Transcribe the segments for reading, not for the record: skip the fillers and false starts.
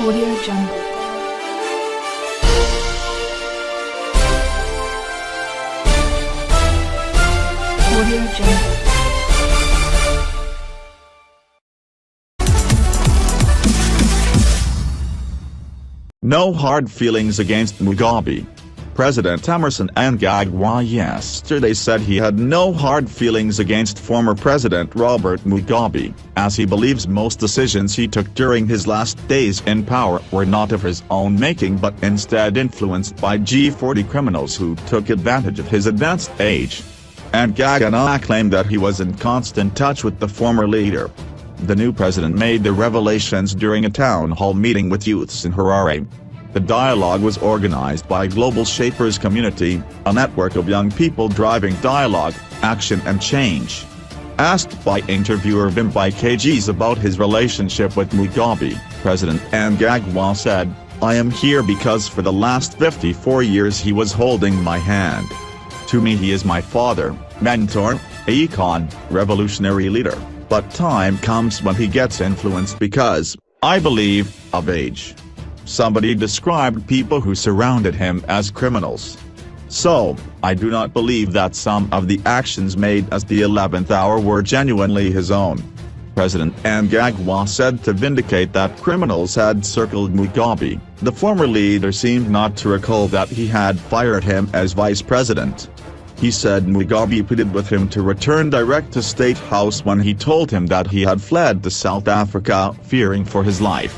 Audio Jungle. Audio Jungle. No hard feelings against Mugabe. President Emmerson Mnangagwa yesterday said he had no hard feelings against former President Robert Mugabe, as he believes most decisions he took during his last days in power were not of his own making but instead influenced by G40 criminals who took advantage of his advanced age. Mnangagwa claimed that he was in constant touch with the former leader. The new president made the revelations during a town hall meeting with youths in Harare. The dialogue was organized by Global Shapers Community, a network of young people driving dialogue, action and change. Asked by interviewer ZIMBABWE KGs about his relationship with Mugabe, President Mnangagwa said, "I am here because for the last 54 years he was holding my hand. To me he is my father, mentor, icon, revolutionary leader, but time comes when he gets influenced because, I believe, of age." Somebody described people who surrounded him as criminals. So, I do not believe that some of the actions made at the 11th hour were genuinely his own. President Mnangagwa said to vindicate that criminals had circled Mugabe. The former leader seemed not to recall that he had fired him as vice president. He said Mugabe pleaded with him to return direct to State House when he told him that he had fled to South Africa fearing for his life.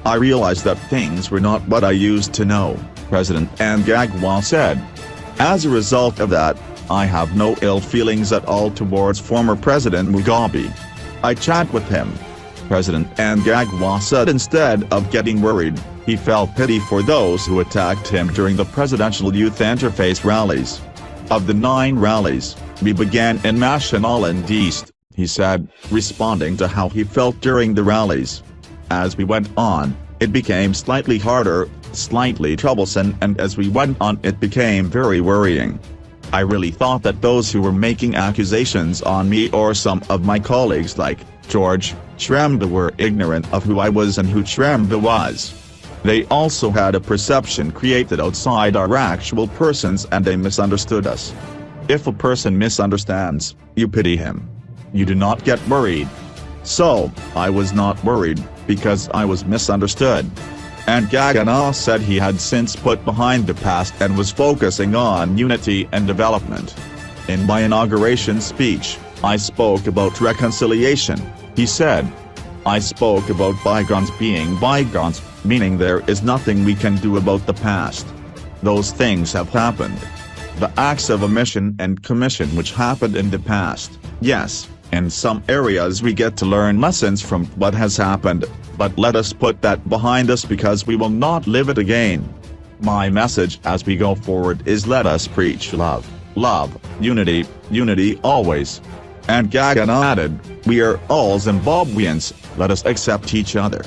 "I realized that things were not what I used to know," President Mnangagwa said. "As a result of that, I have no ill feelings at all towards former President Mugabe. I chat with him." President Mnangagwa said instead of getting worried, he felt pity for those who attacked him during the presidential youth interface rallies. "Of the 9 rallies, we began in Mashonaland East," he said, responding to how he felt during the rallies. "As we went on, it became slightly harder, slightly troublesome, and as we went on it became very worrying. I really thought that those who were making accusations on me or some of my colleagues like George Chiremba were ignorant of who I was and who Chiremba was. They also had a perception created outside our actual persons and they misunderstood us. If a person misunderstands, you pity him. You do not get worried. So, I was not worried, because I was misunderstood." Mnangagwa said he had since put behind the past and was focusing on unity and development. "In my inauguration speech, I spoke about reconciliation," he said. "I spoke about bygones being bygones, meaning there is nothing we can do about the past. Those things have happened. The acts of omission and commission which happened in the past, yes. In some areas we get to learn lessons from what has happened, but let us put that behind us because we will not live it again. My message as we go forward is let us preach love, love, unity, unity always." Mnangagwa added, "We are all Zimbabweans, let us accept each other.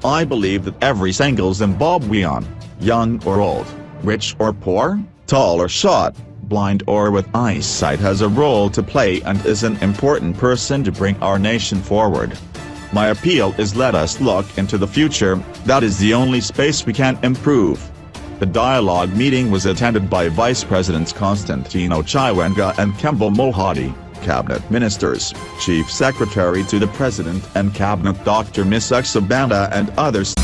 I believe that every single Zimbabwean, young or old, rich or poor, tall or short, blind or with eyesight has a role to play and is an important person to bring our nation forward. My appeal is let us look into the future, that is the only space we can improve." The dialogue meeting was attended by Vice Presidents Constantino Chiwenga and Kembo Mohadi, Cabinet Ministers, Chief Secretary to the President and Cabinet Dr. Misexo Banda and others.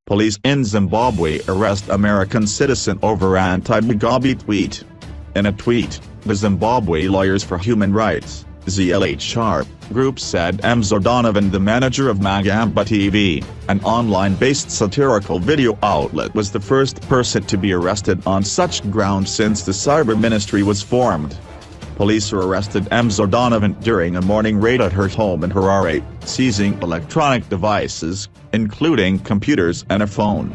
Police in Zimbabwe arrest American citizen over anti-Mugabe tweet. In a tweet, the Zimbabwe Lawyers for Human Rights, ZLHR, group said Mzo Donovan, the manager of Magamba TV, an online-based satirical video outlet, was the first person to be arrested on such grounds since the cyber ministry was formed. Police arrested Mzo Donovan during a morning raid at her home in Harare, seizing electronic devices, including computers and a phone.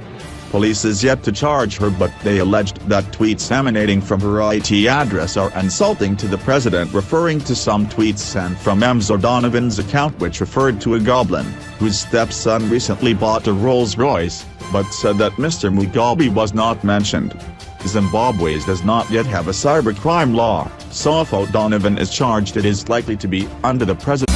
Police is yet to charge her, but they alleged that tweets emanating from her IT address are insulting to the president, referring to some tweets sent from Mzo Donovan's account which referred to a goblin, whose stepson recently bought a Rolls-Royce, but said that Mr. Mugabe was not mentioned. Zimbabwe does not yet have a cybercrime law, so if O'Donovan is charged it is likely to be under the president.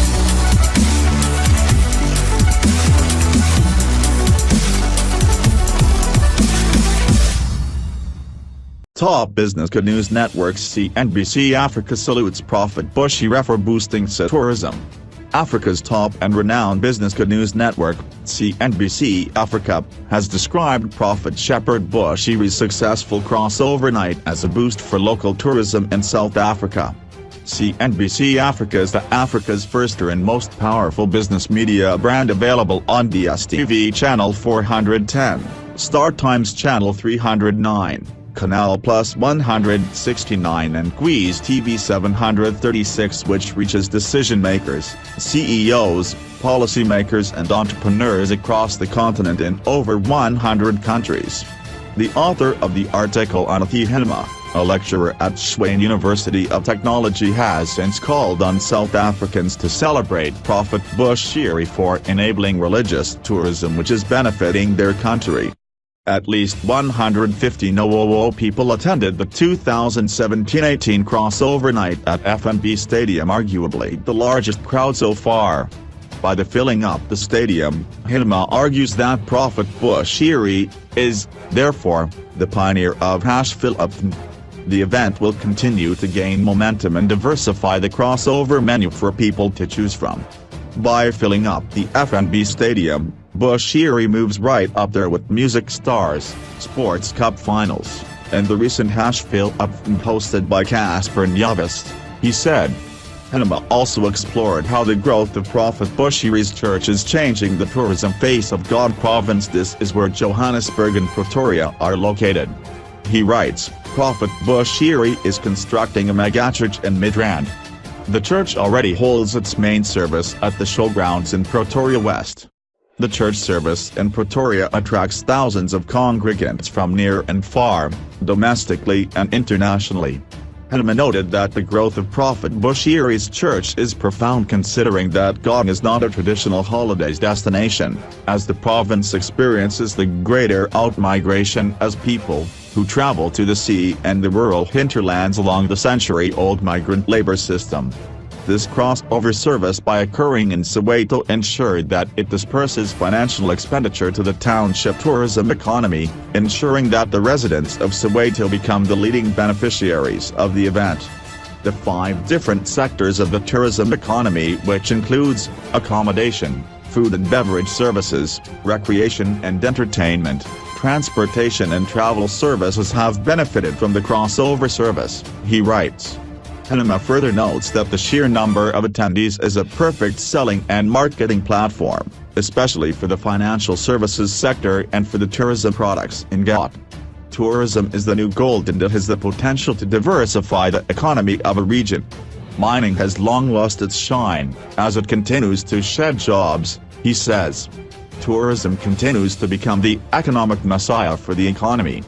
Top Business Good News Network CNBC Africa salutes Prophet Bushiri for boosting tourism. Africa's top and renowned Business Good News Network, CNBC Africa, has described Prophet Shepherd Bushiri's successful crossover night as a boost for local tourism in South Africa. CNBC Africa is Africa's first and most powerful business media brand, available on DSTV Channel 410, StarTimes Channel 309. Canal Plus 169 and Quiz TV 736, which reaches decision-makers, CEOs, policymakers and entrepreneurs across the continent in over 100 countries. The author of the article, Anathi Hilma, a lecturer at Tshwane University of Technology, has since called on South Africans to celebrate Prophet Bushiri for enabling religious tourism which is benefiting their country. At least 150,000 people attended the 2017-18 crossover night at FNB Stadium, arguably the largest crowd so far. By filling up the stadium, Hilma argues that Prophet Bushiri is, therefore, the pioneer of #fill-up. The event will continue to gain momentum and diversify the crossover menu for people to choose from. By filling up the FNB Stadium, Bushiri moves right up there with music stars, sports cup finals, and the recent #fill-up hosted by Casper Nyavest, he said. Hilma also explored how the growth of Prophet Bushiri's church is changing the tourism face of God province. This is where Johannesburg and Pretoria are located. He writes, Prophet Bushiri is constructing a megachurch in Midrand. The church already holds its main service at the showgrounds in Pretoria West. The church service in Pretoria attracts thousands of congregants from near and far, domestically and internationally. Hilma noted that the growth of Prophet Bushiri's church is profound, considering that God is not a traditional holidays destination, as the province experiences the greater outmigration as people, who travel to the sea and the rural hinterlands along the century-old migrant labor system. This crossover service, by occurring in Soweto, ensured that it disperses financial expenditure to the township tourism economy, ensuring that the residents of Soweto become the leading beneficiaries of the event. The 5 different sectors of the tourism economy, which includes accommodation, food and beverage services, recreation and entertainment, transportation and travel services, have benefited from the crossover service, he writes. Hilma further notes that the sheer number of attendees is a perfect selling and marketing platform, especially for the financial services sector and for the tourism products in GOT. Tourism is the new gold and it has the potential to diversify the economy of a region. Mining has long lost its shine, as it continues to shed jobs, he says. Tourism continues to become the economic messiah for the economy.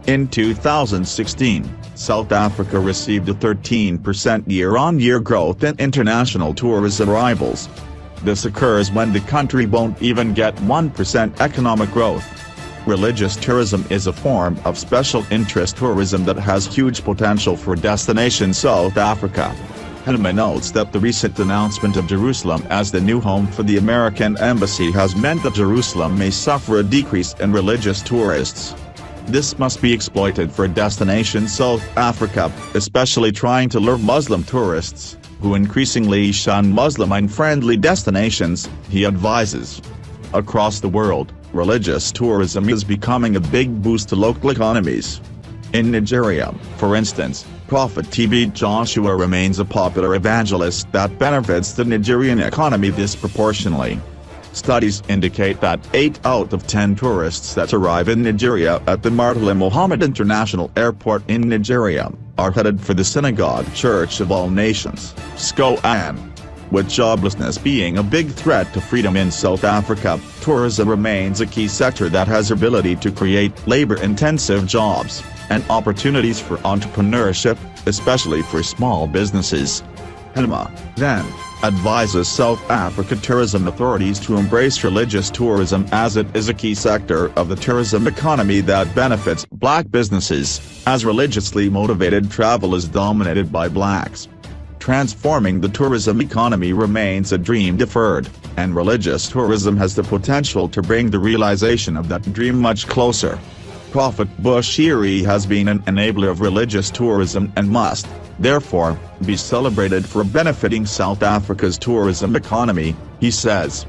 In 2016, South Africa received a 13% year-on-year growth in international tourism arrivals. This occurs when the country won't even get 1% economic growth. Religious tourism is a form of special interest tourism that has huge potential for destination South Africa. Hilma notes that the recent announcement of Jerusalem as the new home for the American embassy has meant that Jerusalem may suffer a decrease in religious tourists. This must be exploited for destination South Africa, especially trying to lure Muslim tourists, who increasingly shun Muslim-unfriendly destinations, he advises. Across the world, religious tourism is becoming a big boost to local economies. In Nigeria, for instance, Prophet TB Joshua remains a popular evangelist that benefits the Nigerian economy disproportionately. Studies indicate that 8 out of 10 tourists that arrive in Nigeria at the Murtala Mohammed International Airport in Nigeria are headed for the Synagogue Church of All Nations, SCOAN. With joblessness being a big threat to freedom in South Africa, tourism remains a key sector that has the ability to create labor-intensive jobs and opportunities for entrepreneurship, especially for small businesses. Huma, then, advises South Africa tourism authorities to embrace religious tourism as it is a key sector of the tourism economy that benefits black businesses, as religiously motivated travel is dominated by blacks. Transforming the tourism economy remains a dream deferred, and religious tourism has the potential to bring the realization of that dream much closer. Prophet Bushiri has been an enabler of religious tourism and must, therefore, be celebrated for benefiting South Africa's tourism economy, he says.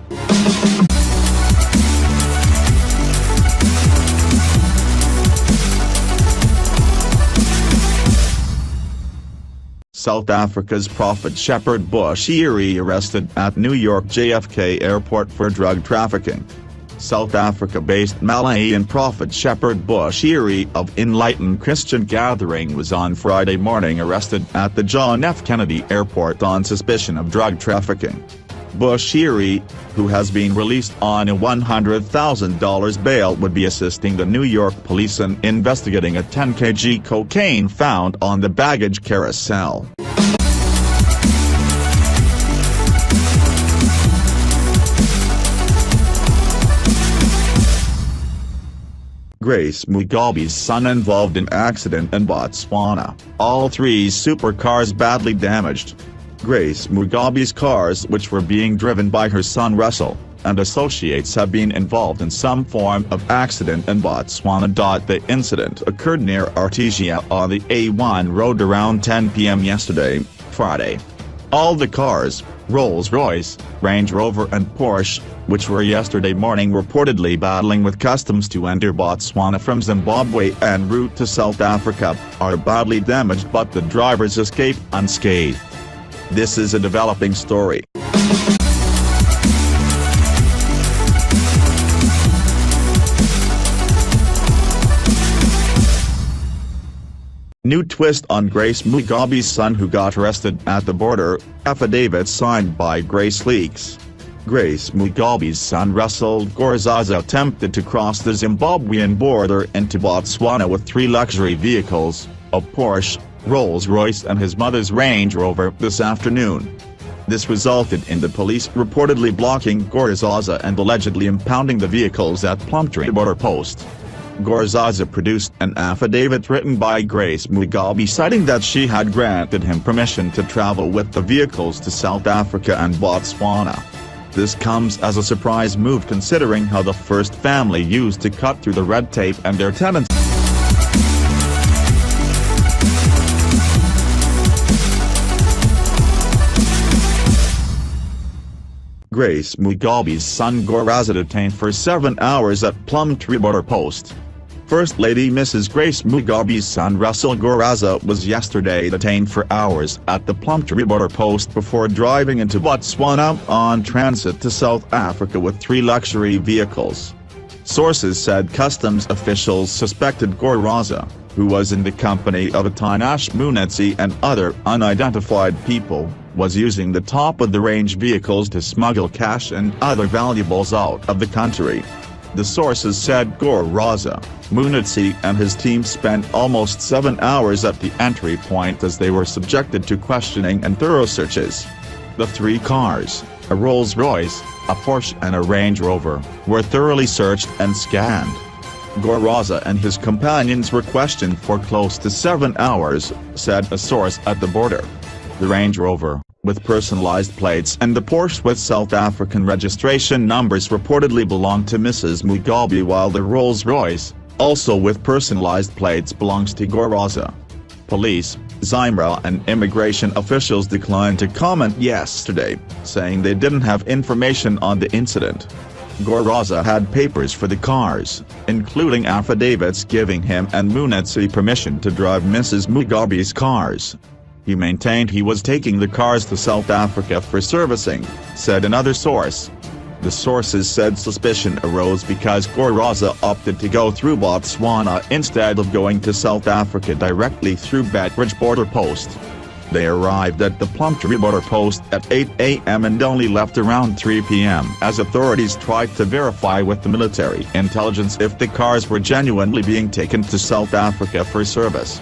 South Africa's Prophet Shepherd Bushiri arrested at New York JFK Airport for drug trafficking. South Africa-based Malayan prophet Shepherd Bushiri of Enlightened Christian Gathering was on Friday morning arrested at the John F. Kennedy Airport on suspicion of drug trafficking. Bushiri, who has been released on a $100,000 bail, would be assisting the New York police in investigating a 10 kg cocaine found on the baggage carousel. Grace Mugabe's son involved in accident in Botswana, all three supercars badly damaged. Grace Mugabe's cars, which were being driven by her son Russell, and associates, have been involved in some form of accident in Botswana. The incident occurred near Artesia on the A1 road around 10 p.m. yesterday, Friday. All the cars, Rolls-Royce, Range Rover and Porsche, which were yesterday morning reportedly battling with customs to enter Botswana from Zimbabwe en route to South Africa, are badly damaged, but the drivers escaped unscathed. This is a developing story. New twist on Grace Mugabe's son who got arrested at the border, affidavit signed by Grace leaks. Grace Mugabe's son Russell Gorzaza attempted to cross the Zimbabwean border into Botswana with three luxury vehicles, a Porsche, Rolls-Royce and his mother's Range Rover, this afternoon. This resulted in the police reportedly blocking Gorzaza and allegedly impounding the vehicles at Plumtree border post. Gorzaza produced an affidavit written by Grace Mugabe citing that she had granted him permission to travel with the vehicles to South Africa and Botswana. This comes as a surprise move considering how the first family used to cut through the red tape and their tenants. Grace Mugabe's son Gorzaza detained for 7 hours at Plumtree border post. First Lady Mrs. Grace Mugabe's son Russell Gorzaza was yesterday detained for hours at the Plumtree border post before driving into Botswana on transit to South Africa with three luxury vehicles. Sources said customs officials suspected Gorzaza, who was in the company of Atinash Munetsi and other unidentified people, was using the top-of-the-range vehicles to smuggle cash and other valuables out of the country. The sources said Gorzaza, Munetsi and his team spent almost 7 hours at the entry point as they were subjected to questioning and thorough searches. The three cars, a Rolls-Royce, a Porsche and a Range Rover, were thoroughly searched and scanned. Gorzaza and his companions were questioned for close to 7 hours, said a source at the border. The Range Rover, with personalized plates, and the Porsche with South African registration numbers reportedly belonged to Mrs. Mugabe, while the Rolls-Royce, also with personalized plates, belongs to Gorzaza. Police, ZIMBABWE and immigration officials declined to comment yesterday, saying they didn't have information on the incident. Gorzaza had papers for the cars, including affidavits giving him and Munetsi permission to drive Mrs. Mugabe's cars. He maintained he was taking the cars to South Africa for servicing, said another source. The sources said suspicion arose because Gorzaza opted to go through Botswana instead of going to South Africa directly through Beitbridge border post. They arrived at the Plumtree border post at 8 a.m. and only left around 3 p.m. as authorities tried to verify with the military intelligence if the cars were genuinely being taken to South Africa for service.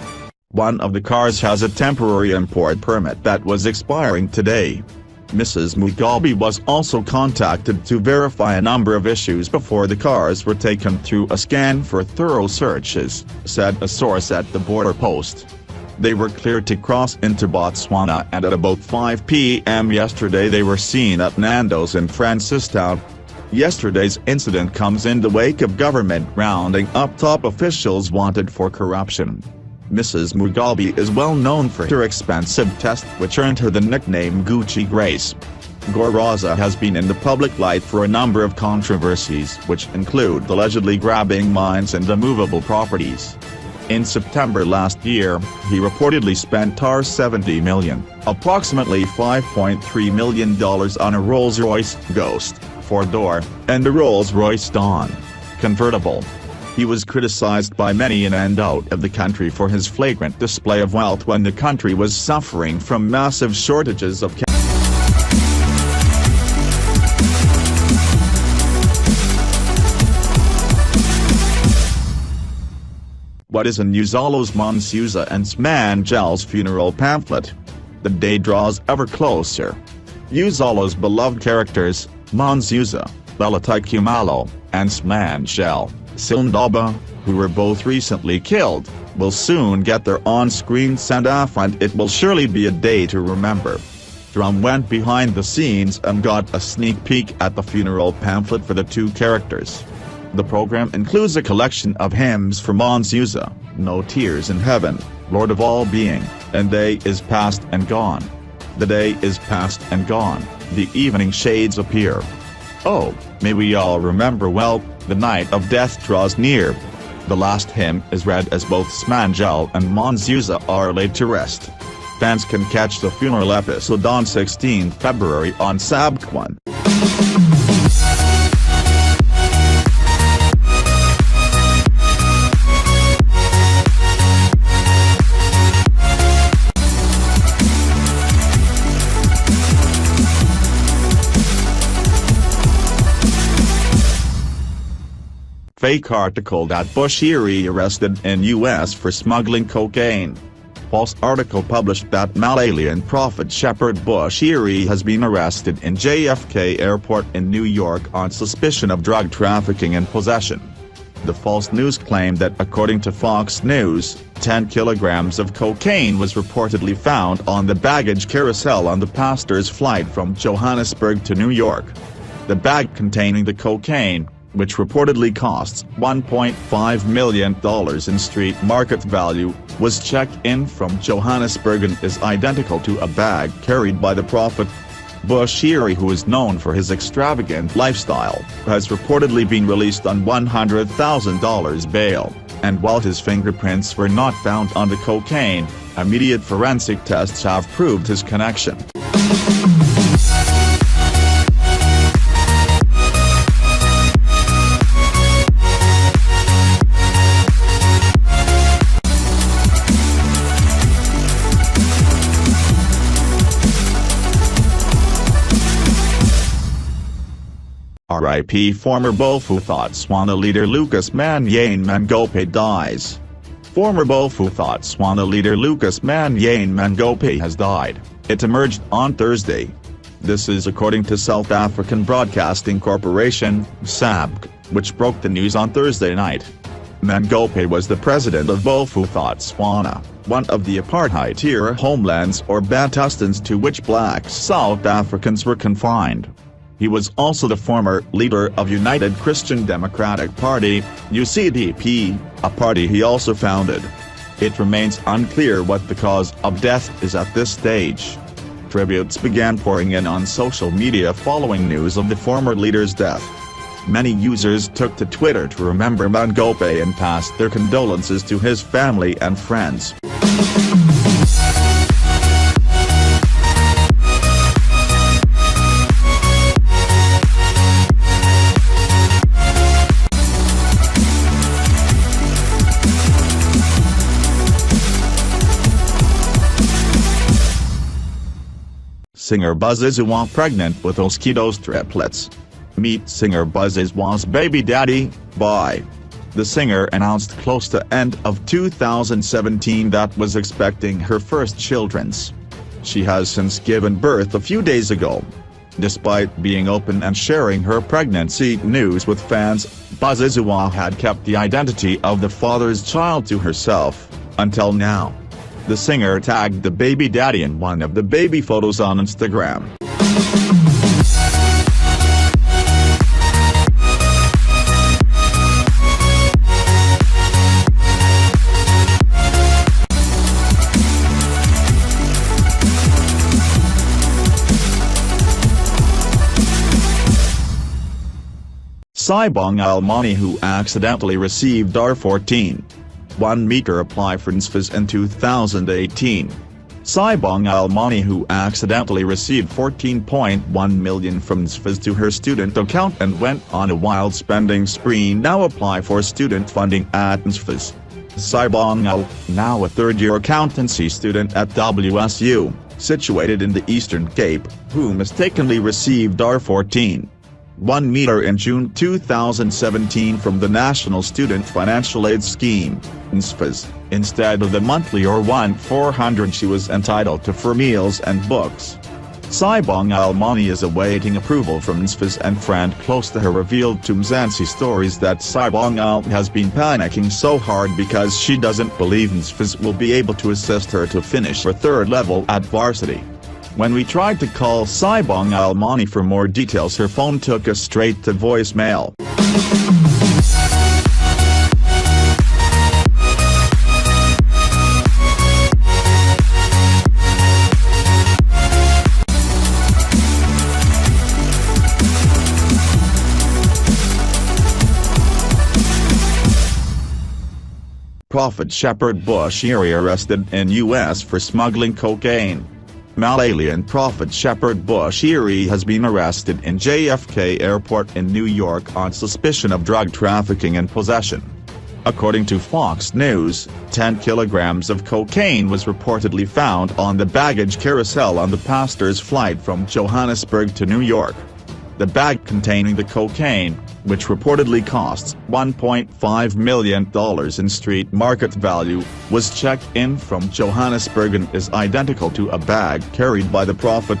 One of the cars has a temporary import permit that was expiring today. Mrs. Mugabe was also contacted to verify a number of issues before the cars were taken through a scan for thorough searches, said a source at the border post. They were cleared to cross into Botswana, and at about 5 p.m. yesterday they were seen at Nando's in Francistown. Yesterday's incident comes in the wake of government rounding up top officials wanted for corruption. Mrs. Mugabe is well known for her expensive test, which earned her the nickname Gucci Grace. Goraza has been in the public light for a number of controversies, which include allegedly grabbing mines and immovable properties. In September last year, he reportedly spent $70 million, approximately $5.3 million on a Rolls-Royce Ghost, 4-door, and a Rolls-Royce Dawn convertible. He was criticized by many in and out of the country for his flagrant display of wealth when the country was suffering from massive shortages of cash. What is in Uzolo's Monsuza and Smangel's funeral pamphlet? The day draws ever closer. Uzolo's beloved characters, Monsuza, Lalatai Kumalo, and Smangel, ZIMBABWE, who were both recently killed, will soon get their on-screen send-off, and it will surely be a day to remember. Drum went behind the scenes and got a sneak peek at the funeral pamphlet for the two characters. The program includes a collection of hymns for Monsuza, No Tears in Heaven, Lord of All Being, and Day is Past and Gone. The day is past and gone, the evening shades appear. Oh, may we all remember well, the night of death draws near. The last hymn is read as both Smangel and Monsuza are laid to rest. Fans can catch the funeral episode on 16 February on ZIMBABWE. Fake article that Bushiri arrested in U.S. for smuggling cocaine. False article published that Malayan prophet Shepherd Bushiri has been arrested in JFK Airport in New York on suspicion of drug trafficking and possession. The false news claimed that according to Fox News, 10 kilograms of cocaine was reportedly found on the baggage carousel on the pastor's flight from Johannesburg to New York. The bag containing the cocaine, which reportedly costs $1.5 million in street market value, was checked in from Johannesburg and is identical to a bag carried by the prophet. Bushiri, who is known for his extravagant lifestyle, has reportedly been released on $100,000 bail, and while his fingerprints were not found on the cocaine, immediate forensic tests have proved his connection. R.I.P. former Botswana leader Lucas Manyane Mangope dies. Former Botswana leader Lucas Manyane Mangope has died, it emerged on Thursday. This is according to South African Broadcasting Corporation, SABC, which broke the news on Thursday night. Mangope was the president of Botswana, one of the apartheid-era homelands or Bantustans to which black South Africans were confined. He was also the former leader of United Christian Democratic Party, UCDP, a party he also founded. It remains unclear what the cause of death is at this stage. Tributes began pouring in on social media following news of the former leader's death. Many users took to Twitter to remember Mangope and passed their condolences to his family and friends. Singer Buzzizwa pregnant with Oskido's triplets. Meet singer Buzzizwa's baby daddy, by The singer announced close to end of 2017 that was expecting her first children. She has since given birth a few days ago. Despite being open and sharing her pregnancy news with fans, ZIMBABWE had kept the identity of the father's child to herself, until now. The singer tagged the baby daddy in one of the baby photos on Instagram. Sibong Almani, who accidentally received R14.1 meter apply for NSFAS in 2018. Sibong Almani, who accidentally received 14.1 million from NSFAS to her student account and went on a wild spending spree, now apply for student funding at NSFAS. Sibong Al, now a third-year accountancy student at WSU, situated in the Eastern Cape, who mistakenly received R14.1 meter in June 2017 from the National Student Financial Aid Scheme, NSFAS, instead of the monthly or $1,400 she was entitled to for meals and books. Sibong Almani is awaiting approval from NSFAS, and friend close to her revealed to Mzansi Stories that Sibong Al has been panicking so hard because she doesn't believe NSFAS will be able to assist her to finish her third level at varsity. When we tried to call Sibong Almani for more details, her phone took us straight to voicemail. Prophet Shepherd Bushiri arrested in U.S. for smuggling cocaine. Malayan Prophet Shepherd Bushiri has been arrested in JFK Airport in New York on suspicion of drug trafficking and possession. According to Fox News, 10 kilograms of cocaine was reportedly found on the baggage carousel on the pastor's flight from Johannesburg to New York. The bag containing the cocaine, which reportedly costs $1.5 million in street market value, was checked in from Johannesburg and is identical to a bag carried by the prophet.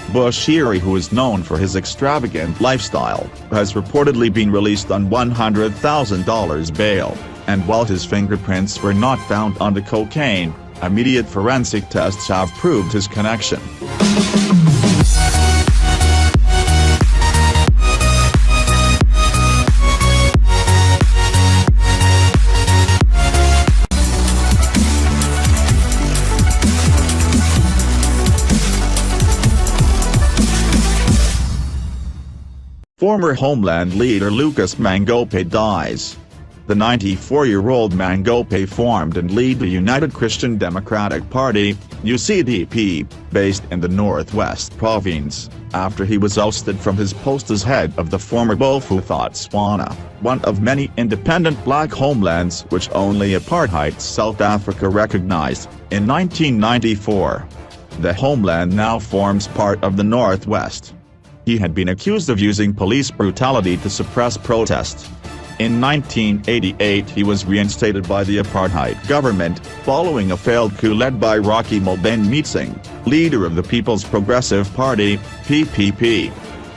Bushiri, who is known for his extravagant lifestyle, has reportedly been released on $100,000 bail, and while his fingerprints were not found on the cocaine, immediate forensic tests have proved his connection. Former Homeland leader Lucas Mangope dies. The 94-year-old Mangope formed and led the United Christian Democratic Party, UCDP, based in the Northwest Province, after he was ousted from his post as head of the former Botswana, one of many independent black homelands which only apartheid South Africa recognized, in 1994. The homeland now forms part of the Northwest. He had been accused of using police brutality to suppress protests. In 1988 he was reinstated by the apartheid government, following a failed coup led by Rocky Mobane, leader of the People's Progressive Party, PPP.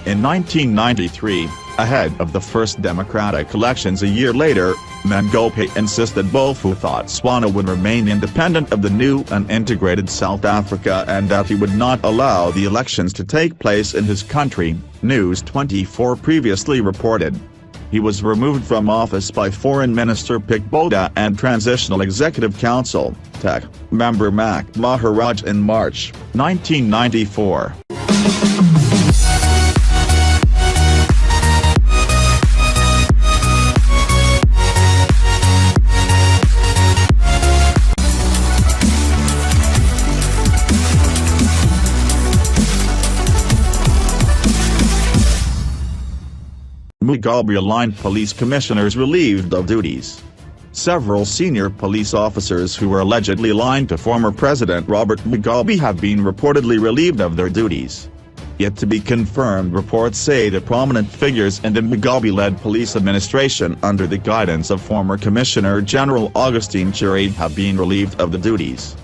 In 1993, ahead of the first democratic elections a year later, Mangope insisted Botswana would remain independent of the new and integrated South Africa and that he would not allow the elections to take place in his country, News 24 previously reported. He was removed from office by Foreign Minister Pikboda and Transitional Executive Council (TEC) member Mac Maharaj in March 1994. Mugabe-aligned police commissioners relieved of duties. Several senior police officers who were allegedly aligned to former President Robert Mugabe have been reportedly relieved of their duties. Yet to be confirmed reports say that prominent figures in the Mugabe-led police administration under the guidance of former Commissioner General Augustine Chiri have been relieved of the duties.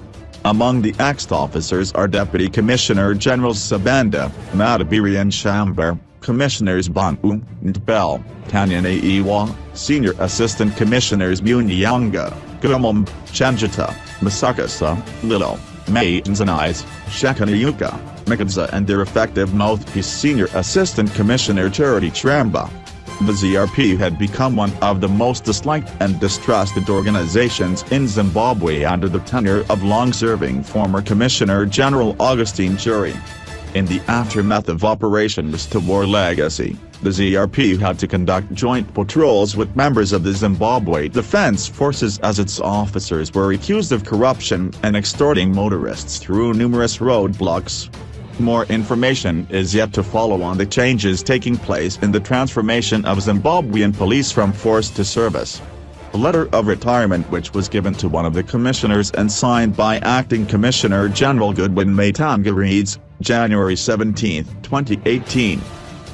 Among the axed officers are Deputy Commissioner Generals Sabanda, Madabiri and Shambar, Commissioners Bantu, Ntbel, Tanyana, Senior Assistant Commissioners Munyanga, Gumum, Chanjata, Masakasa, Lilo, Mayanzanais, Shekanayuka, Mikadza and their effective mouthpiece Senior Assistant Commissioner Charity Tramba. The ZRP had become one of the most disliked and distrusted organizations in Zimbabwe under the tenure of long-serving former Commissioner General Augustine Chiri. In the aftermath of Operation Restore Legacy, the ZRP had to conduct joint patrols with members of the Zimbabwe Defense Forces as its officers were accused of corruption and extorting motorists through numerous roadblocks. More information is yet to follow on the changes taking place in the transformation of Zimbabwean police from force to service. A letter of retirement which was given to one of the commissioners and signed by Acting Commissioner General Goodwin Matanga reads, January 17, 2018.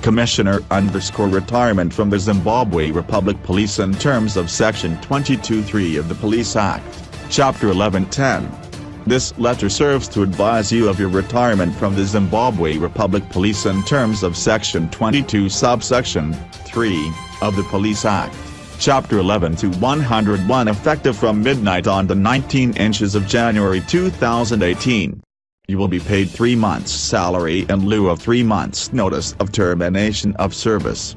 Commissioner_retirement from the Zimbabwe Republic Police in terms of Section 22(3) of the Police Act, Chapter 1110. This letter serves to advise you of your retirement from the Zimbabwe Republic Police in terms of Section 22 subsection 3 of the Police Act, Chapter 11 to 101 effective from midnight on the 19 inches of January 2018. You will be paid 3 months' salary in lieu of 3 months' notice of termination of service.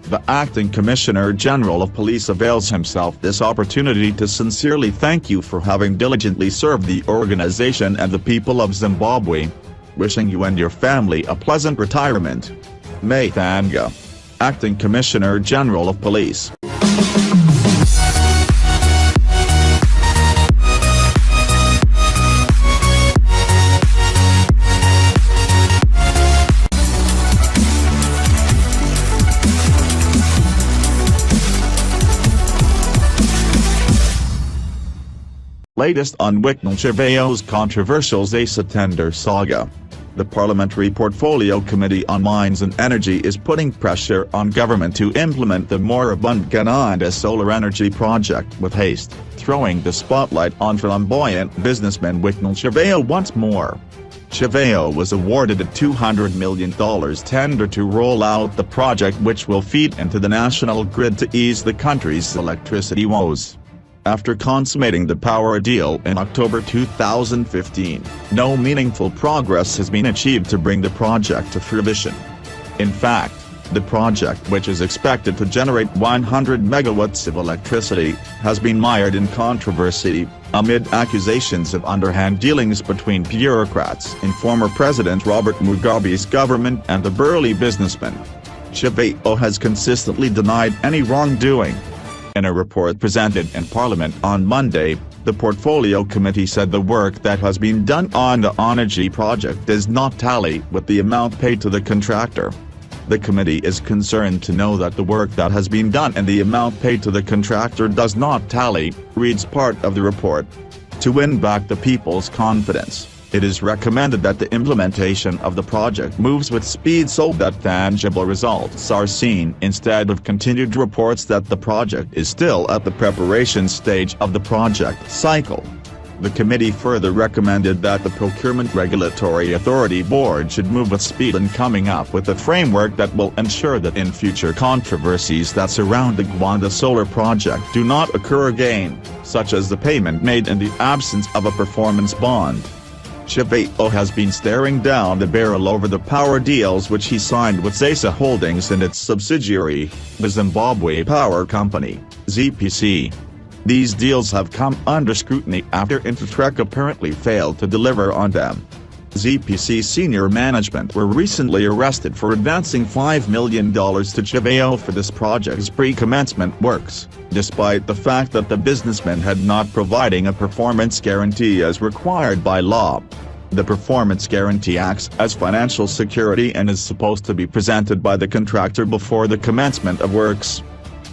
The Acting Commissioner General of Police avails himself this opportunity to sincerely thank you for having diligently served the organization and the people of Zimbabwe. Wishing you and your family a pleasant retirement. Mathanga, Acting Commissioner General of Police. Latest on Wicknell Chiveo's controversial ZASA tender saga. The Parliamentary Portfolio Committee on Mines and Energy is putting pressure on government to implement the moribund Gananda solar energy project with haste, throwing the spotlight on flamboyant businessman Wicknell Chiveo once more. Chiveo was awarded a $200 million tender to roll out the project which will feed into the national grid to ease the country's electricity woes. After consummating the power deal in October 2015, no meaningful progress has been achieved to bring the project to fruition. In fact, the project, which is expected to generate 100 megawatts of electricity, has been mired in controversy, amid accusations of underhand dealings between bureaucrats in former President Robert Mugabe's government and the burly businessman. Chiveo has consistently denied any wrongdoing. In a report presented in Parliament on Monday, the Portfolio Committee said the work that has been done on the energy project does not tally with the amount paid to the contractor. The committee is concerned to know that the work that has been done and the amount paid to the contractor does not tally, reads part of the report. To win back the people's confidence, it is recommended that the implementation of the project moves with speed so that tangible results are seen instead of continued reports that the project is still at the preparation stage of the project cycle. The committee further recommended that the Procurement Regulatory Authority Board should move with speed in coming up with a framework that will ensure that in future controversies that surround the Gwanda solar project do not occur again, such as the payment made in the absence of a performance bond. Chiveo has been staring down the barrel over the power deals which he signed with ZASA Holdings and its subsidiary, the Zimbabwe Power Company, ZPC. These deals have come under scrutiny after Intertrek apparently failed to deliver on them. ZPC senior management were recently arrested for advancing $5 million to Chiveo for this project's pre-commencement works, despite the fact that the businessman had not providing a performance guarantee as required by law. The performance guarantee acts as financial security and is supposed to be presented by the contractor before the commencement of works.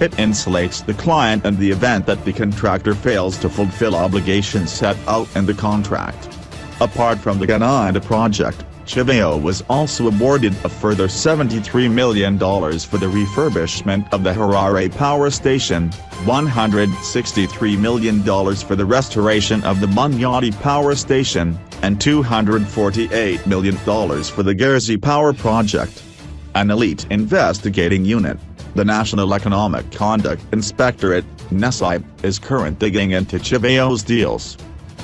It insulates the client in the event that the contractor fails to fulfill obligations set out in the contract. Apart from the Gananda project, Chiveo was also awarded a further $73 million for the refurbishment of the Harare Power Station, $163 million for the restoration of the Munyati Power Station, and $248 million for the Gerzi Power Project. An elite investigating unit, the National Economic Conduct Inspectorate, NESI, is currently digging into Chiveo's deals.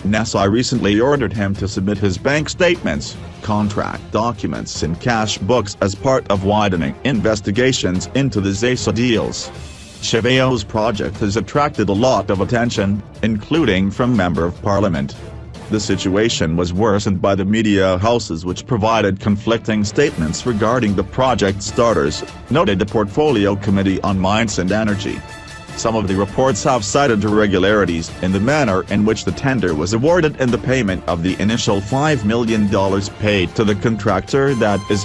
NESI recently ordered him to submit his bank statements, contract documents and cash books as part of widening investigations into the ZIMBABWE deals. Chiveo's project has attracted a lot of attention, including from Member of Parliament. The situation was worsened by the media houses which provided conflicting statements regarding the project starters, noted the Portfolio Committee on Mines and Energy. Some of the reports have cited irregularities in the manner in which the tender was awarded and the payment of the initial $5 million paid to the contractor that is